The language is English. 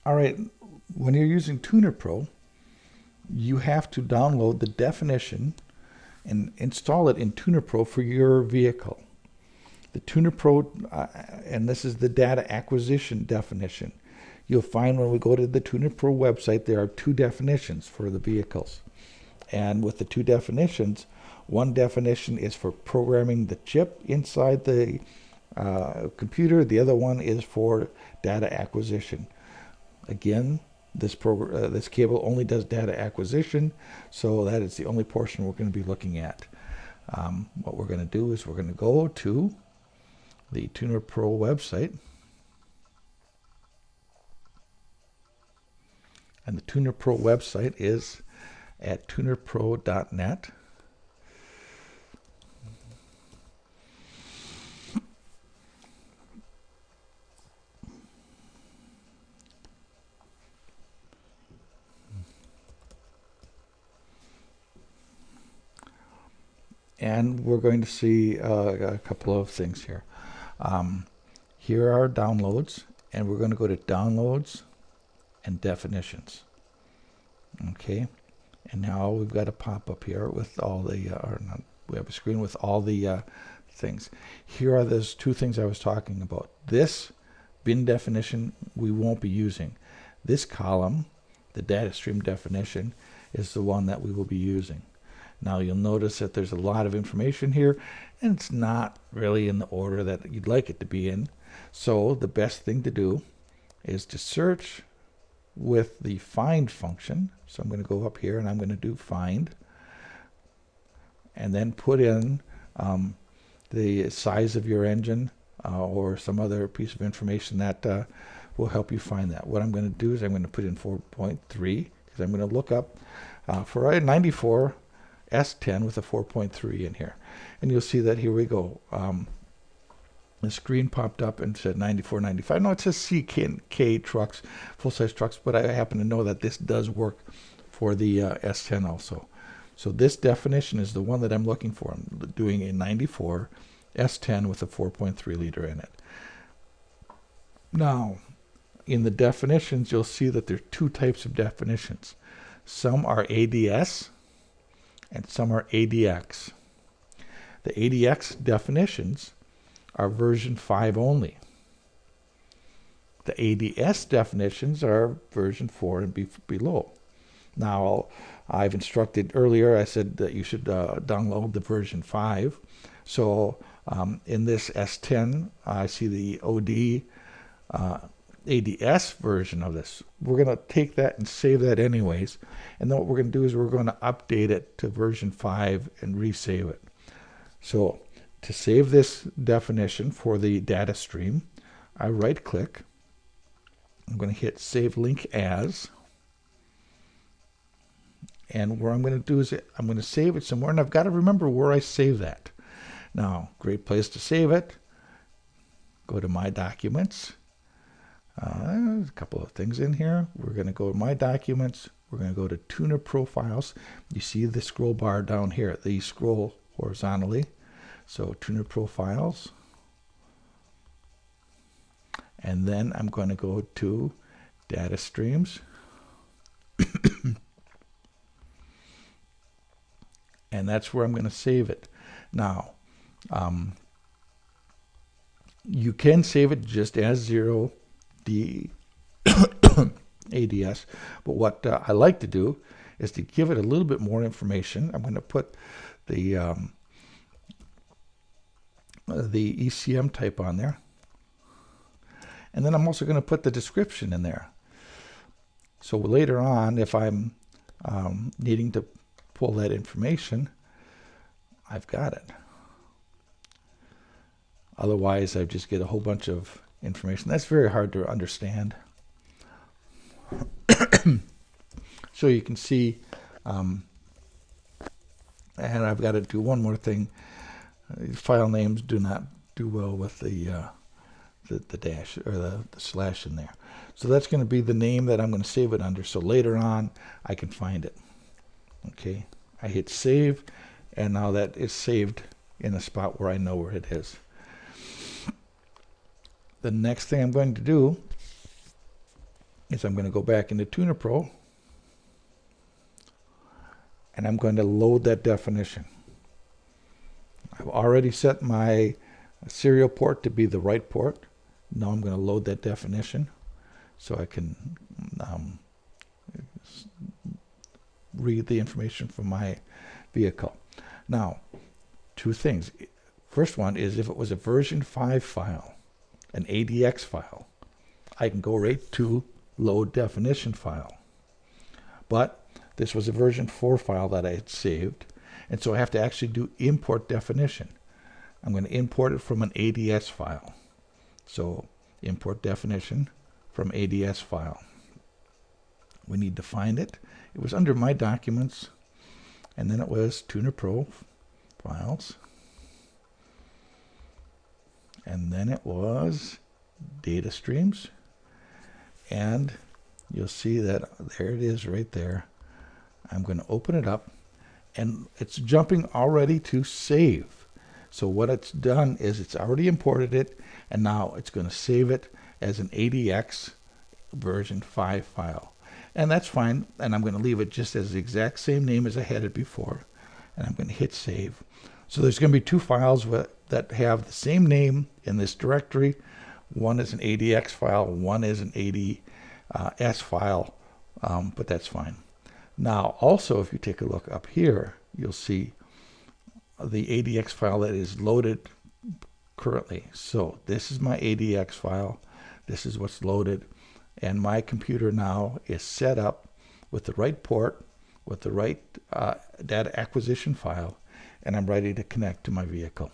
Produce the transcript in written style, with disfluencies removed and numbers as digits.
All right, when you're using TunerPro, you have to download the definition and install it in TunerPro for your vehicle. The TunerPro, and this is the data acquisition definition. You'll find when we go to the TunerPro website, there are two definitions for the vehicles. And with the two definitions, one definition is for programming the chip inside the computer. The other one is for data acquisition. Again, this cable only does data acquisition, so that is the only portion we're going to be looking at. What we're going to do is we're going to go to the TunerPro website, and the TunerPro website is at tunerpro.net. And we're going to see a couple of things here. Here are downloads, and we're going to go to downloads and definitions. Okay, and now we've got a pop-up here with all the, we have a screen with all the things. Here are those two things I was talking about. This bin definition we won't be using. This column, the data stream definition, is the one that we will be using. Now you'll notice that there's a lot of information here, and it's not really in the order that you'd like it to be in. So the best thing to do is to search with the find function. So I'm going to go up here and I'm going to do find, and then put in the size of your engine or some other piece of information that will help you find that. What I'm going to do is I'm going to put in 4.3 because I'm going to look up for a 94 S10 with a 4.3 in here, and you'll see that here we go. The screen popped up and said 94.95. No, it says CK trucks, full-size trucks, but I happen to know that this does work for the S10 also. So this definition is the one that I'm looking for. I'm doing a 94 S10 with a 4.3 liter in it. Now, in the definitions, you'll see that there are two types of definitions. Some are ADS and some are ADX. The ADX definitions are version 5 only. The ADS definitions are version 4 and below. Now, I've instructed earlier, I said that you should download the version 5. So in this S10, I see the OD ADS version of this. We're going to take that and save that anyways. And then what we're going to do is we're going to update it to version 5 and resave it. So to save this definition for the data stream, I right click. I'm going to hit save link as. And what I'm going to do is I'm going to save it somewhere, and I've got to remember where I save that. Now, great place to save it. Go to my documents. There's a couple of things in here. We're going to go to my documents. We're going to go to TunerPro files. You see the scroll bar down here. These scroll horizontally. So TunerPro files. And then I'm going to go to data streams. And that's where I'm going to save it. Now, you can save it just as 0 D ADS, but what I like to do is to give it a little bit more information. I'm going to put the ECM type on there, and then I'm also going to put the description in there. So later on, if I'm needing to pull that information, I've got it. Otherwise, I just get a whole bunch of information. That's very hard to understand. So you can see, and I've got to do one more thing. File names do not do well with the dash or the slash in there. So that's going to be the name that I'm going to save it under. So later on, I can find it. Okay, I hit save, and now that is saved in a spot where I know where it is. The next thing I'm going to do is I'm going to go back into TunerPro, and I'm going to load that definition. I've already set my serial port to be the right port. Now I'm going to load that definition so I can read the information from my vehicle. Now, two things. First one is if it was a version 5 file, an ADX file, I can go right to load definition file. But this was a version 4 file that I had saved, and so I have to actually do import definition. I'm going to import it from an ADS file. So import definition from ADS file. We need to find it. It was under my documents, and then it was TunerPro files, and then it was data streams, and you'll see that there it is right there. I'm going to open it up, and it's jumping already to save. So what it's done is it's already imported it, and now it's going to save it as an ADX version 5 file. And that's fine, and I'm going to leave it just as the exact same name as I had it before, and I'm going to hit save. So there's going to be two files that have the same name in this directory. One is an ADX file, one is an ADS file, but that's fine. Now also, if you take a look up here, you'll see the ADX file that is loaded currently. So this is my ADX file, this is what's loaded, and my computer now is set up with the right port, with the right data acquisition file, and I'm ready to connect to my vehicle.